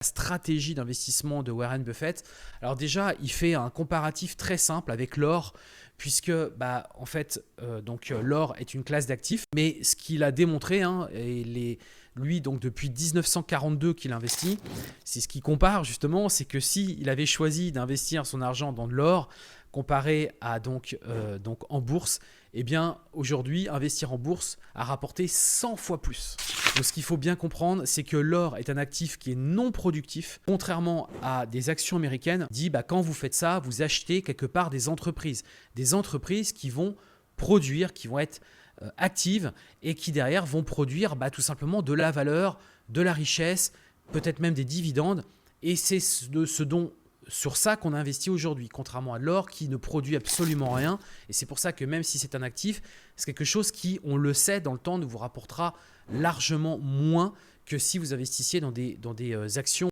stratégie d'investissement de Warren Buffett. Alors déjà, il fait un comparatif très simple avec l'or, puisque en fait, l'or est une classe d'actifs. Mais ce qu'il a démontré, lui, donc depuis 1942 qu'il investit, c'est ce qu'il compare justement, c'est que s'il avait choisi d'investir son argent dans de l'or, comparé à en bourse, eh bien aujourd'hui, investir en bourse a rapporté 100 fois plus. Donc ce qu'il faut bien comprendre, c'est que l'or est un actif qui est non productif. Contrairement à des actions américaines, dit quand vous faites ça, vous achetez quelque part des entreprises. Des entreprises qui vont produire, qui vont être actives et qui derrière vont produire tout simplement de la valeur, de la richesse, peut-être même des dividendes. Et c'est sur ça qu'on investit aujourd'hui, contrairement à l'or qui ne produit absolument rien. Et c'est pour ça que même si c'est un actif, c'est quelque chose qui, on le sait, dans le temps, ne vous rapportera largement moins que si vous investissiez dans des actions